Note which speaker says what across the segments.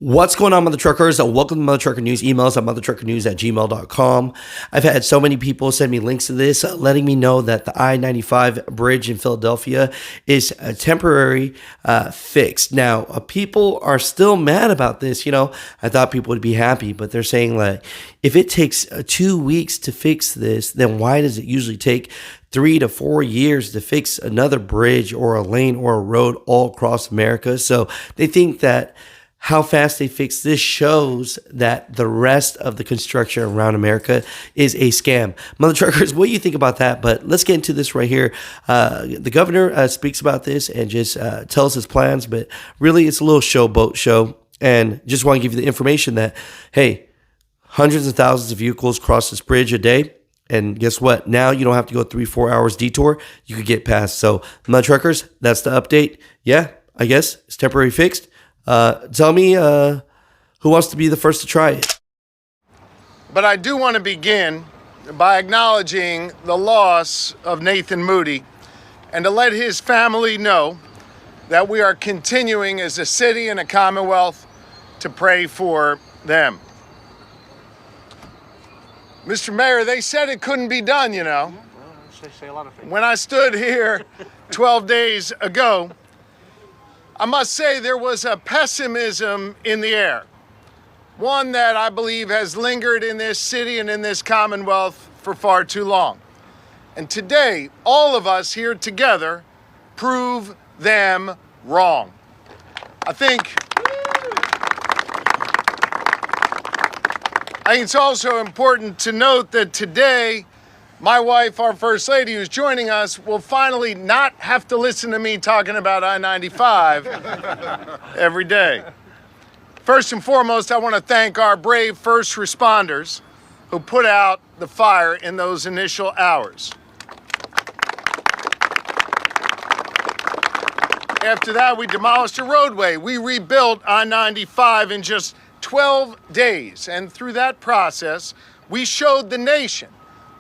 Speaker 1: What's going on, Mother Truckers? Welcome to Mother Trucker News. Emails at muthatruckernews@gmail.com. I've had so many people send me links to this, letting me know that the I-95 bridge in Philadelphia is a temporary fixed. Now, people are still mad about this. I thought people would be happy, but they're saying like, if it takes 2 weeks to fix this, then why does it usually take 3 to 4 years to fix another bridge or a lane or a road all across America? So they think that how fast they fix this shows that the rest of the construction around America is a scam. Mother Truckers, what do you think about that? But let's get into this right here. The governor speaks about this and just tells his plans, but really it's a little showboat show. And just want to give you the information that, hey, hundreds of thousands of vehicles cross this bridge a day. And guess what? Now you don't have to go 3-4 hours detour. You could get past. So Mother Truckers, that's the update. Yeah, I guess it's temporary fixed. Tell me who wants to be the first to try it.
Speaker 2: But I do want to begin by acknowledging the loss of Nathan Moody and to let his family know that we are continuing as a city and a Commonwealth to pray for them. Mr. Mayor, they said it couldn't be done, Well,
Speaker 3: they say a lot of things.
Speaker 2: When I stood here 12 days ago, I must say there was a pessimism in the air, one that I believe has lingered in this city and in this Commonwealth for far too long. And today, all of us here together prove them wrong. I think it's also important to note that today, my wife, our First Lady, who's joining us, will finally not have to listen to me talking about I-95 every day. First and foremost, I want to thank our brave first responders who put out the fire in those initial hours. After that, we demolished a roadway. We rebuilt I-95 in just 12 days. And through that process, we showed the nation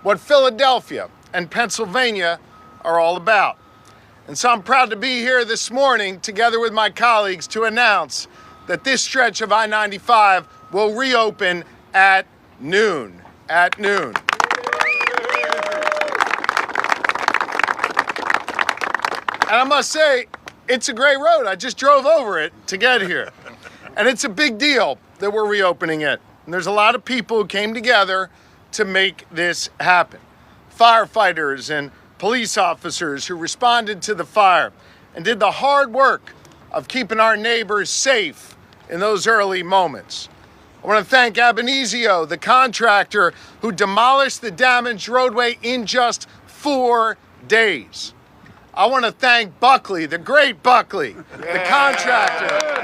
Speaker 2: what Philadelphia and Pennsylvania are all about. And so I'm proud to be here this morning together with my colleagues to announce that this stretch of I-95 will reopen at noon. And I must say, it's a great road. I just drove over it to get here. And it's a big deal that we're reopening it. And there's a lot of people who came together to make this happen. Firefighters and police officers who responded to the fire and did the hard work of keeping our neighbors safe in those early moments. I want to thank Abenizio, the contractor who demolished the damaged roadway in just 4 days. I want to thank Buckley, the great Buckley, the contractor.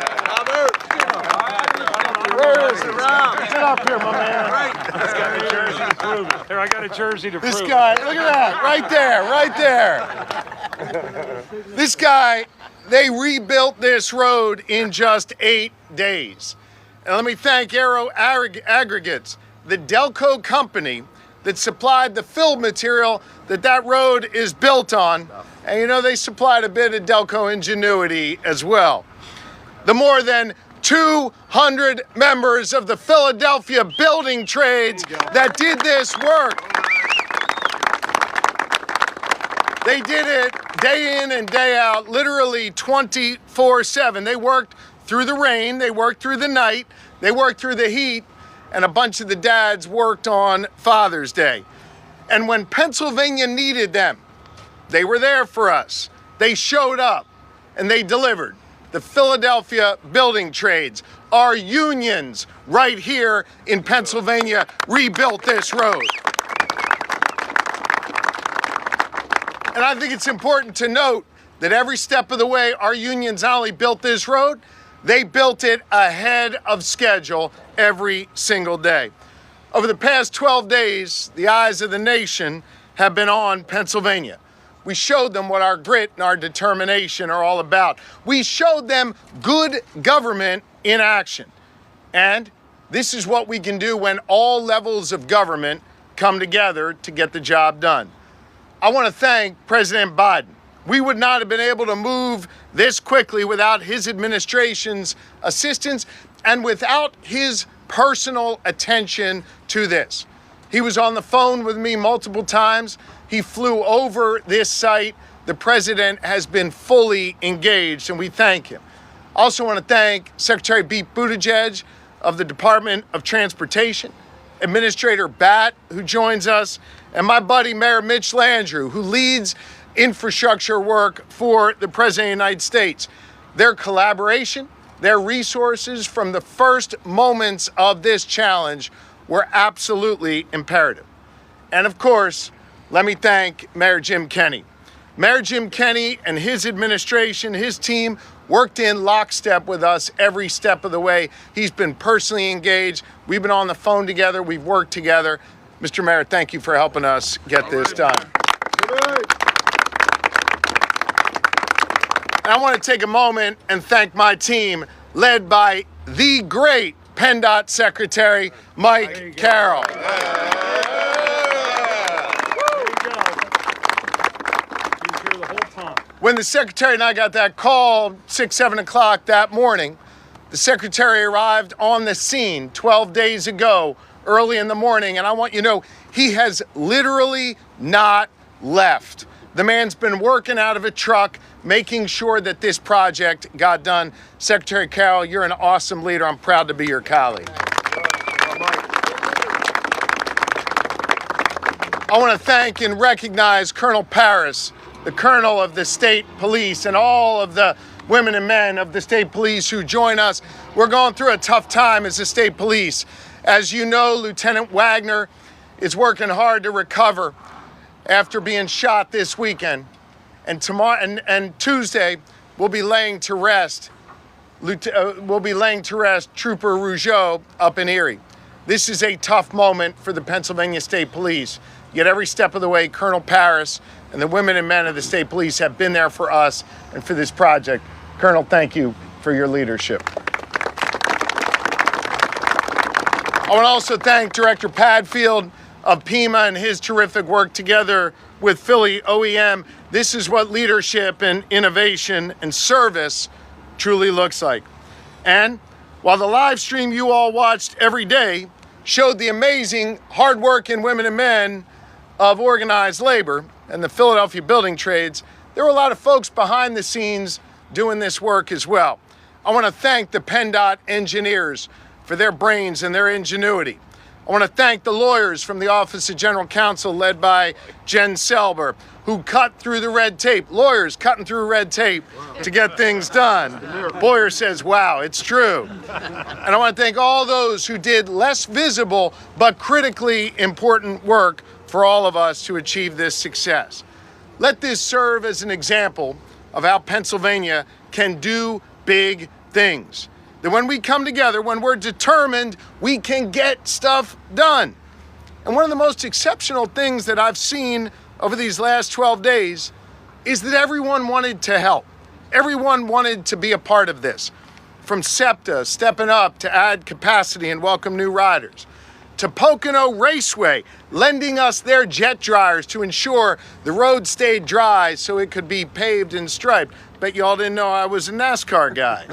Speaker 2: Where is it? Get up here, my man.
Speaker 3: He's got a jersey to prove it. Here, I got a jersey to prove it.
Speaker 2: This guy, look at that, right there. This guy, they rebuilt this road in just 8 days. And let me thank Aero Aggregates, the Delco company that supplied the fill material that road is built on. And they supplied a bit of Delco ingenuity as well. The more than 200 members of the Philadelphia building trades that did this work. They did it day in and day out, literally 24/7. They worked through the rain, they worked through the night, they worked through the heat, and a bunch of the dads worked on Father's Day. And when Pennsylvania needed them, they were there for us. They showed up and they delivered. The Philadelphia building trades, our unions right here in Pennsylvania rebuilt this road. And I think it's important to note that every step of the way, our unions not only built this road, they built it ahead of schedule every single day. Over the past 12 days, the eyes of the nation have been on Pennsylvania. We showed them what our grit and our determination are all about. We showed them good government in action. And this is what we can do when all levels of government come together to get the job done. I want to thank President Biden. We would not have been able to move this quickly without his administration's assistance and without his personal attention to this. He was on the phone with me multiple times. He flew over this site. The president has been fully engaged, and we thank him. I also want to thank Secretary Pete Buttigieg of the Department of Transportation, Administrator Batt, who joins us, and my buddy Mayor Mitch Landrieu, who leads infrastructure work for the President of the United States. Their collaboration, their resources from the first moments of this challenge were absolutely imperative. And of course, let me thank Mayor Jim Kenney. Mayor Jim Kenney and his administration, his team, worked in lockstep with us every step of the way. He's been personally engaged. We've been on the phone together. We've worked together. Mr. Mayor, thank you for helping us get this done. And I want to take a moment and thank my team, led by the great PennDOT Secretary, Mike Carroll. When the Secretary and I got that call 6, 7 o'clock that morning, the Secretary arrived on the scene 12 days ago, early in the morning, and I want you to know, he has literally not left. The man's been working out of a truck, making sure that this project got done. Secretary Carroll, you're an awesome leader. I'm proud to be your colleague. I want to thank and recognize Colonel Paris, the Colonel of the State Police, and all of the women and men of the State Police who join us. We're going through a tough time as the State Police. As you know, Lieutenant Wagner is working hard to recover after being shot this weekend. And tomorrow and Tuesday, we'll be laying to rest Trooper Rougeau up in Erie. This is a tough moment for the Pennsylvania State Police. Yet every step of the way, Colonel Paris and the women and men of the State Police have been there for us and for this project. Colonel, thank you for your leadership. I want to also thank Director Padfield of Pima and his terrific work together with Philly OEM. This is what leadership and innovation and service truly looks like. And while the live stream you all watched every day showed the amazing hardworking women and men of organized labor and the Philadelphia building trades, there were a lot of folks behind the scenes doing this work as well. I want to thank the PennDOT engineers for their brains and their ingenuity. I want to thank the lawyers from the Office of General Counsel led by Jen Selber, who cut through the red tape. Lawyers cutting through red tape to get things done. Boyer says, wow, it's true. And I want to thank all those who did less visible but critically important work for all of us to achieve this success. Let this serve as an example of how Pennsylvania can do big things. That when we come together, when we're determined, we can get stuff done. And one of the most exceptional things that I've seen over these last 12 days is that everyone wanted to help. Everyone wanted to be a part of this. From SEPTA stepping up to add capacity and welcome new riders, to Pocono Raceway lending us their jet dryers to ensure the road stayed dry so it could be paved and striped. Bet y'all didn't know I was a NASCAR guy.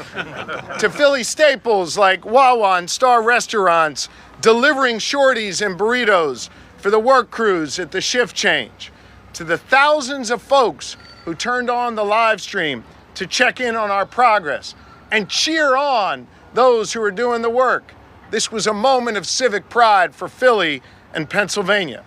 Speaker 2: To Philly staples like Wawa and Star Restaurants delivering shorties and burritos for the work crews at the shift change. To the thousands of folks who turned on the live stream to check in on our progress and cheer on those who are doing the work. This was a moment of civic pride for Philly and Pennsylvania.